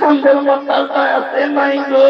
আমাদের মাতালটা আছে নাই গো।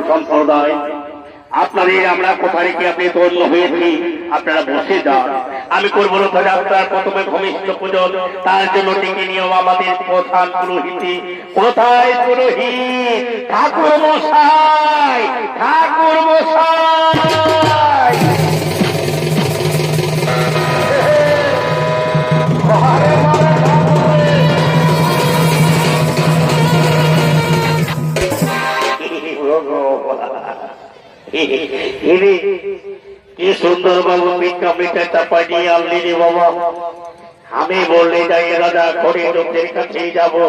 সম্প্রদায় আপনাদের আমরা কোথায় কি আপনি ধন্য হয়েছি আপনারা বসে যান। আমি করবো আপনার প্রথমে ভূমিষ্ঠ পূজন, তার জন্য ডেকে নিয়ম আমাদের প্রধান পুরোহিত। কোথায় পুরোহিত? ঠাকুর মশাই, ঠাকুর মশাই। কি সুন্দর বাবু পিঠা পিঠা চাপা নিয়ে আনলি রে বাবা। আমি বললে যাই রাজা করে লোকদের কাছেই যাবো,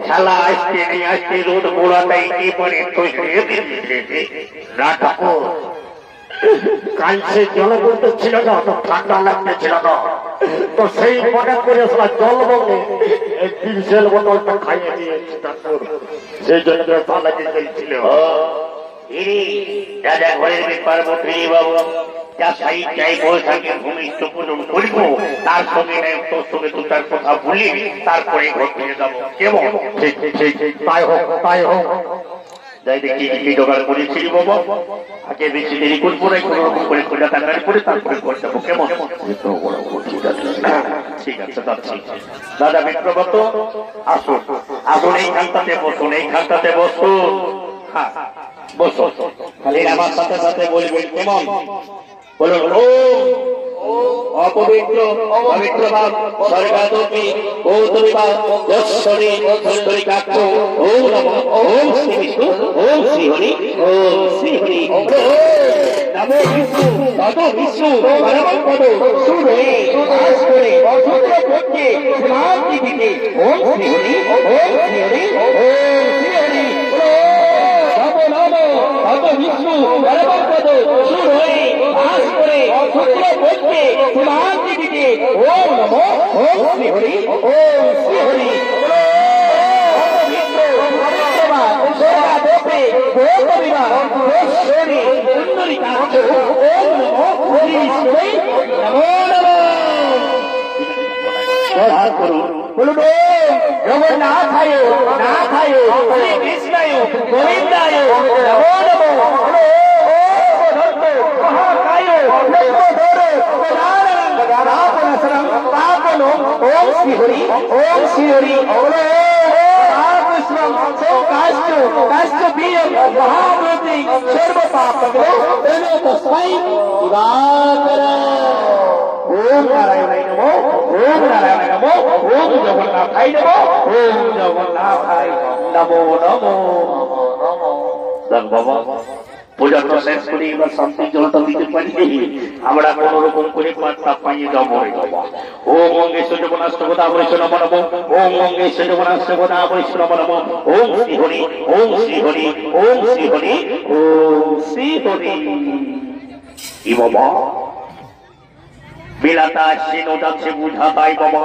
খেলা আসতে নিয়ে আসতে রোদ মোড়াটাই কি পরে না ঠাকুর। কালসে জল বলতে ছিল না, তো ঠান্ডা লাগতেছিল না, তো সেই মনে করে জল বলে ডিজেল বোতলটা খাইয়ে দিয়েছি ঠাকুর, সেই জন্য ভালো ছিল। রাজা ঘরের ব্যাপার বটে বাবু, যা সাই চাই বৈশাখে ভূমিষ্ঠ পূজন করবো, তার সঙ্গে তোর সঙ্গে দু চার কথা বলি, তারপরে ঘর ফিরে যাবো। কেমন? তাই হোক, তাই হোক। যাই দেখি কি জোগাড় করেছিলি বাবা, আগে বেশি দেরি করবো না, কোনো রকম করে খোঁজা টাকা করে তারপরে করে যাবো, কেমন? ঠিক আছে যাচ্ছি। দাদা বিক্রমত আসুন, আসুন এইখানটাতে বসুন, এইখানটাতে বসুন। হ্যাঁ বসুন, খালি আমার সাথে সাথে বলবেন, কেমন? বলুন অপবিত্র পবিত্র ভাব স্বর্গাদপি গৌতমী ভাব যশ্বরী সুন্দরী কাক্ষ ওম নমঃ ওম শ্রী বিষ্ণু ওম শ্রী হরি ওম শ্রী হরি নমো বিষ্ণু ততো বিষ্ণু পরম পদ সুরে আস করে অসুর পক্ষে সমাপ্তি দিতে ওম শ্রী হরি ওম শ্রী হরি ওম শ্রী হরি নমো নমো ততো বিষ্ণু পরম পদ সুরে আস করে অসুর পক্ষে সমাপ্তি দিতে ওম নমো ওম শ্রী হরি ওম শ্রী হরি ओम श्री हरि ओम श्री हरि काष्ट बीय महामूर्ति सर्व पाप तस्मै दिवाकर ओम नारायणाय नमो ओम नारायणाय नमो ओम जगन्नाथाय नमो ओम जगन्नाथाय नमो नमो नमो बाबा পূজাটা শেষ করে এবার শান্তি জলটা দিতে পারি, আমরা কোন রকম করে পাত্তা পাইয়ে যাবো। ওম অঙ্গেশ্বর জগন্নাথ বৈষ্ণব নম ওম অঙ্গেশ্বর জগন্নাথ বৈষ্ণব নম ওম শ্রী হরি ওম শ্রী হরি ওম শ্রী হরি ওম শ্রী হরি। ই বাবা বিলাতা আসছে যাচ্ছে বুঝা তাই বাবা,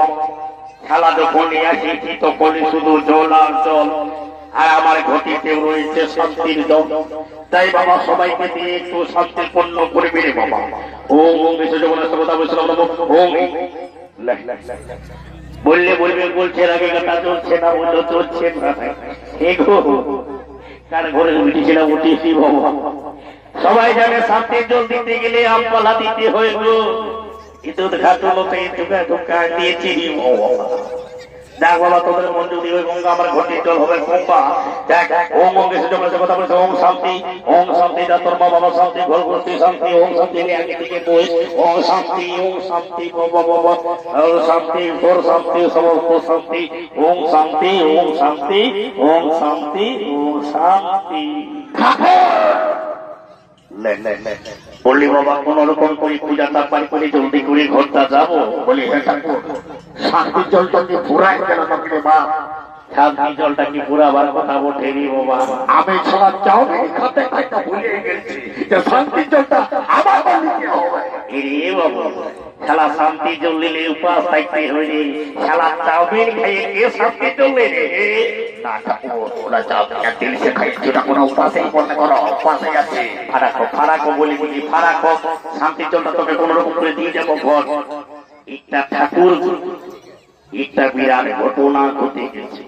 খেলা যখন নিয়ে আসি তখন শুধু জল আর জল, আর আমার ঘটিতে রয়েছে শান্তির জল। তাই বাবা সবাইকে দিয়ে একটু শান্তিপূর্ণ করবে রে বাবা। ওম ওম বিশ্ব জগন্নাথ ওম বললে বলবে, বলছে আগে কথা চলছে না, বললো চলছে না, কার ঘরে উঠেছিলাম উঠেছি বাবা। সবাই জানে শান্তির জল দিতে গেলে আমপালা দিতে হয় গো, কিন্তু ঘাটলতে ঢোকা দিয়েছি দেখ বাবা, তোদের মঞ্জুরি হয়ে গঙ্গা আমার ঘটির জল হবে গঙ্গা। দেখ ওম কথা বলছে ওম শান্তি ওম শান্তি তোর মা বাবা শান্তি ঘর ঘরতি শান্তি ওম শান্তি আগে থেকে বই ওম শান্তি বাবা বাবা ওম শান্তি তোর শান্তি সমস্ত শান্তি ওম শান্তি ওম শান্তি ওম শান্তি ওম শান্তি। বললি বাবা কোন রকম করে পূজাটা পাই করে জলদি করে ঘরটা যাবো। বলি শান্তির জলটা কি পুরাই গেল নাকি মা? শান্তির জলটা কি পুরাবার কথা ওঠেনি বাবা? আমি ছাড়া চাও খাতে খাইতে ভুলে গেছি যে শান্তির জলটা আমার বাড়িতে হবে। এরে বাবা খেলা শান্তি জল নিলে উপাস থাকতে হইলে, খেলা চাউমিন খাইয়ে কে শান্তি জল নেবে? না ওরা চাউমিন দিল সে খাই সেটা কোনো উপাসেই মনে করো, উপাসে আছে। ফারাকো বলি বুঝি ফারাকো, শান্তির জলটা তোকে কোন রকম করে দিয়ে যাবো ঘর। একটা ঠাকুর একটা বিরাট ঘটনা ঘটে গেছে।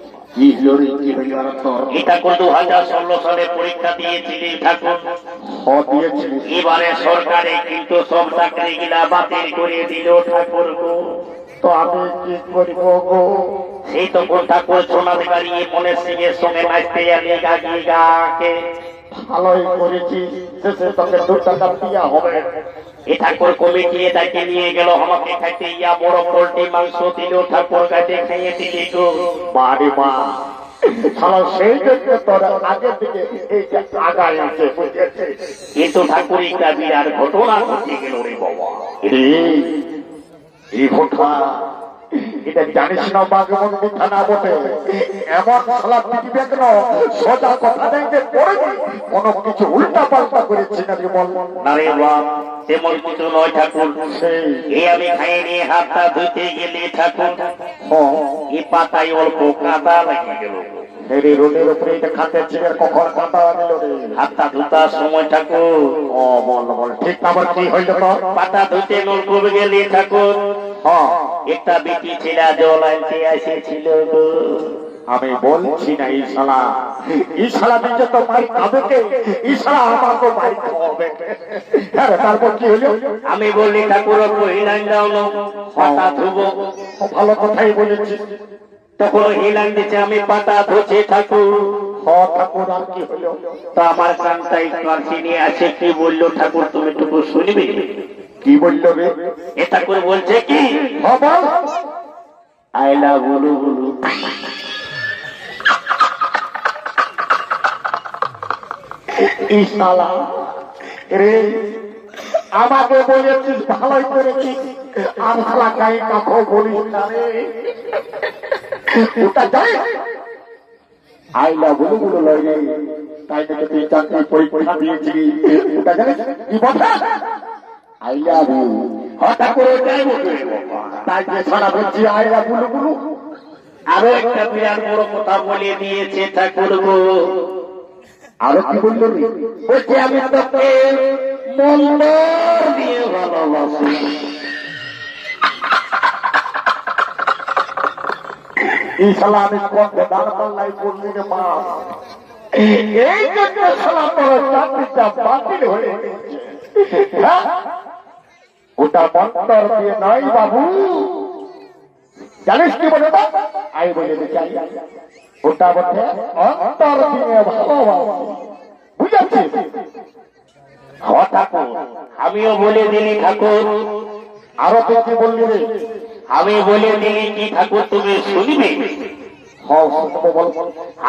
এটা 2016 সালে পরীক্ষা দিয়েছিলি ঠাকুর, এবারে সরকারে কিন্তু সব চাকরি গিলা বাতিল করে দিল ঠাকুর গো। তো আমি কি করব গো? সেই তখন ঠাকুর সোনাতে গাড়িয়ে মনের সিংহের সঙ্গে নাচতে গিয়ে গাকে ভালোই করেছি, তোকে 2 টাকা দিয়া হবে। এ ঠাকুর কমিটি তাকে নিয়ে গেল আমাকে খাইতে, ইয়া বড় পোল্ট্রি মাংস দিল ঠাকুর কাছে খাইয়ে দিলি গো। বাড়ি মা সেই জন্য তোর আগের দিকে আগায় আছে বুঝেছে, কিন্তু ঠাকুর একটা বিরাট ঘটনা ঘটে গেল রে বাবা। এই ঘটনা এটা জানিস না বাগমন মিথ্যা না বটে, এমন খেলা পৃথিবী কেন সোজা কথা নেই যে পড়ে কোন কিছু উল্টা পাল্টা করেছি নাকি বল না রে বাপ। তেমন কিছু নয় ঠাকুর, এই আমি খাই নিয়ে হাতটা ধুতে গেলে ঠাকুর এই পাতায় অল্প কাদা লেগে গেল। রোডের উপরে এটা খাতে ছিল কখন কাদা দিল রে হাতটা ধুতার সময় ঠাকুর। ও বল বল ঠিক আবার কি হইল? পাতা ধুতে নলকূপ গেলে ঠাকুর একটা বেটি ছেলে জল আনতে এসেছিল গো। আমি বলছি না ইশালা নিজে তো মাই খাবে কে, ইশালা আমাকে মাই খাওয়াবে। হ্যাঁ তারপর কি হলো? আমি বললি ঠাকুর হিলাইন দাও না, পাতা ধুবো। ভালো কথাই বলেছি। তখন হিলাইন দিচ্ছে, আমি পাতা ধুছি ঠাকুর। ঠাকুর আর কি হলো? তো আমার কানটাই কাছে নিয়ে আছে, কি বললো ঠাকুর তুমি টুকু শুনবি? কি বললো রে? এ ঠাকুর বলছে কি, আইলা বলু বলু। ইশালা রে, আমাকে বলেছিস ভালোই করেছিস, আর শালা গায়ে কাকো বলিস না রে। ওটা জানিস আইলা বলু বলু লয় রে, তাই থেকে তুই চাকরি পরীক্ষা দিয়েছিলি, ওটা জানিস কি কথা? আইলা বলু হঠাৎ করে যাই বলবে, তাই যে ছাড়া বলছি আইলা বলু বলু। আরো একটা বিরাট বড় কথা বলে দিয়েছে ঠাকুর গো। আরো কি বললো রে? বলছে আমি তোকে মন্দর দিয়ে ভালোবাসি। ইশালা আমি কবে দান পাল্লাই করলি রে মা, এই জন্য শালা তোর চাকরিটা বাতিল হয়ে গেছে। হ্যাঁ? ওটা মন্তর দিয়ে নয় বাবু, জানিস কি বলে? আই বলে চাই ওটা বলে অন্তর দিয়ে ভালোবাসি, বুঝেছিস? ঠাকুর আমিও বলে দিলি ঠাকুর। আরো তো কি বললি রে? আমি বলে দিলি কি ঠাকুর তুমি শুনবে? হ্যাঁ শুনবো, বল।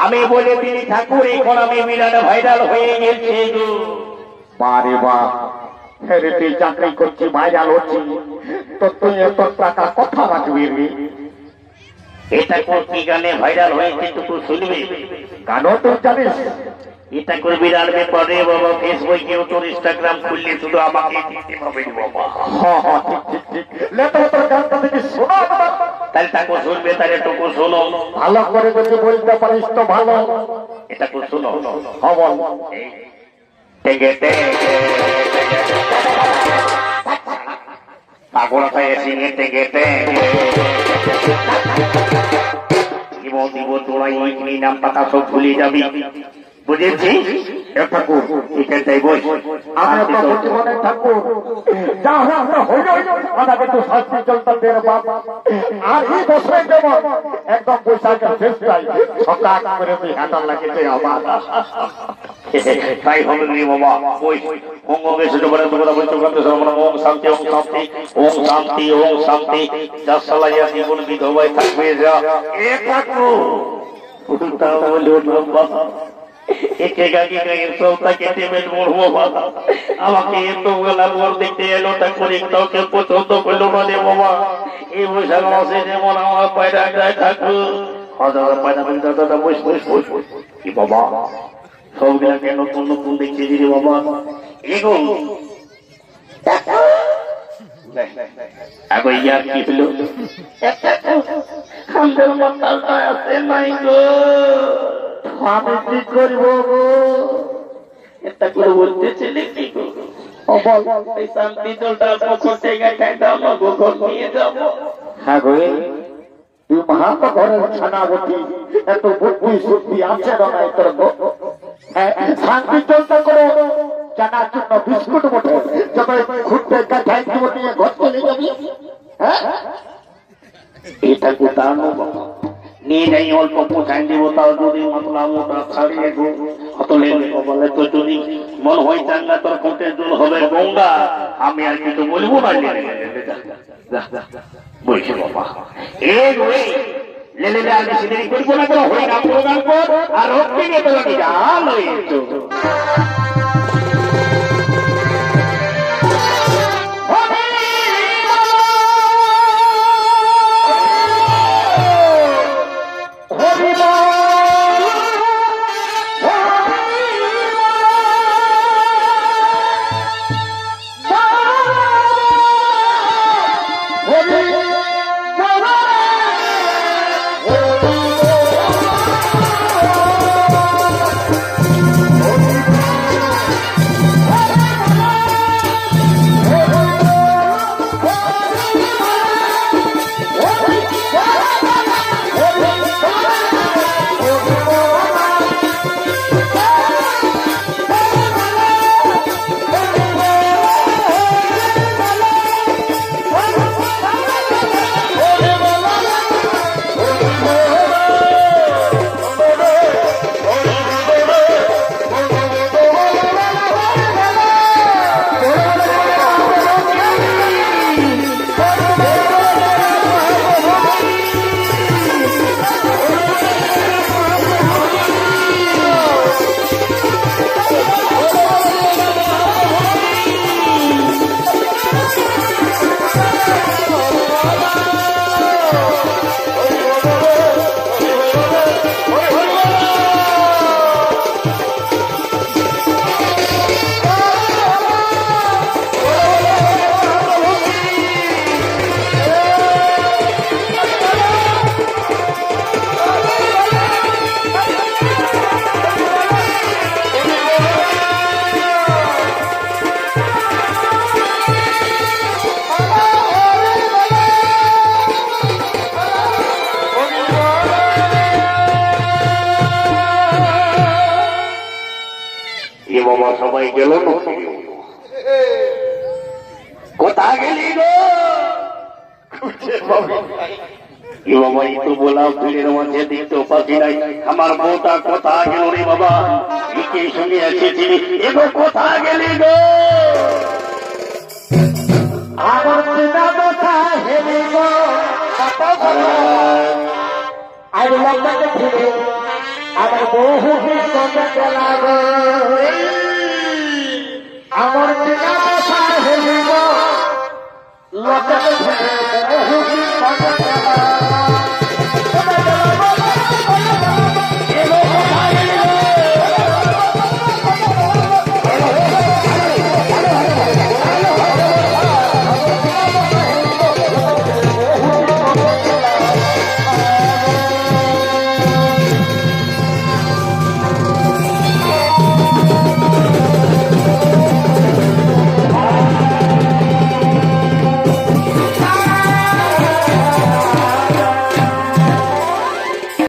আমি বলে দিলি ঠাকুর, এখন আমি মিলানো ভাইরাল হয়ে গেছে গো। বারে বা, হেরে তুই চাকরি করছি ভাইরাল হচ্ছি, তো তুই এত টাকা কথা রাখবি রে? এটা কোন কি গানে ভাইরাল হয়েছে টুকু শুনবে? গানও তুই জানিস? এটা করে বিরাট ব্যাপার রে বাবা। ফেসবুক ইউটিউব ইনস্টাগ্রাম খুললে শুধু আমাকে দিতে হবে বাবা। হ্যাঁ হ্যাঁ ঠিক ঠিক ঠিক, লেতো তোর গানটা থেকে শোনা। তাহলে ঠাকুর শুনবে, তাহলে টুকু শোনো। ভালো করে যদি বলতে পারিস তো ভালো। এটা কোন শোনো। হ্যাঁ বল। টেকে পাগলটায় সিংহে টেকে দিব দিব তোরাই ওই নাম পাতা সব ভুলে যাবি, বুঝেছি? ঠাকুর এখানটাই বই। আমি তো বর্তমানে ঠাকুর যা আমরা হইল আমাকে তো শাস্তি চলতে দেন বাবা। আর এই বছরে যেমন একদম বৈশাখের শেষটাই ছকা করে তুই হাঁটার লাগেছে আমার। তাই হবে রে বাবা। ওই অঙ্গে শুধু বলে তোমরা বলছো ওম শান্তি ওম শান্তি ওম শান্তি ওম শান্তি। যা সালাইয়া জীবন বিধবাই থাকবে যা। এ ঠাকুর উল্টা বলো বাবা, একে গাড়ি গাড়ির সৌতা কেটে বেল মরবো বাবা। আমাকে এত বেলা মোর দেখতে এলো ঠাকুর, একটাকে পছন্দ করলো না রে বাবা। এই বৈশাখ মাসে যেমন আমার পায়রা যায় ঠাকুর, হাজার পায়রা দাদা বস বস বস বস। কি বাবা সবগুলাকে নতুন নতুন দেখছি রে বাবা। এগো আগে ইয়ার কি হলো? আমাদের মাতালটা আছে নাই গো, আমি কি করবো গো? এটা করে বলতেছিলে কি গো? ও বল। এই শান্তি জলটা পকর থেকে খাই দাও না গো, ঘর নিয়ে যাবো। হ্যাঁ গো, তুই মহাত্মা ঘরের ছানাবতী, এত বুদ্ধি শুদ্ধি আছে না নাই তোর গো? হ্যাঁ, শান্তি চলতে করে জানার জন্য বিস্কুট মোটে যবে ঘুরতে গাছাই দিব নিয়ে ঘর চলে যাবি। হ্যাঁ, এটা কোথাও নিয়ে যাই অল্প পোষায় দিব, তাও যদি মতলাম ওটা ছাড়িয়ে গো হতলে বলে তো যদি মন হয় চাঙ্গা তোর কোটের জল হবে গঙ্গা। আমি আর কিছু বলবো না। বলছি বাবা এ রে লেলে আর বেশি দেরি করবো না, কোনো হয়ে নাম প্রদান কর আর রক্ষে নিয়ে তোলা যা লই তো। সবাই গেল নদী। কোথা গেলি গো? এ বাবা, এই তো বললাম ভিড়ের মাঝে দেখতে পাচ্ছি নাই। আমার বউটা কোথা গেল রে বাবা? একে সঙ্গে এসেছি, এগো কোথা গেলি গো? আমার পিতা কথা হেরে গো, আর লজ্জাকে ফিরে আমার বহু সঙ্গে গেলা গো। আমার পিতা কথা হেরে গো, লজ্জাকে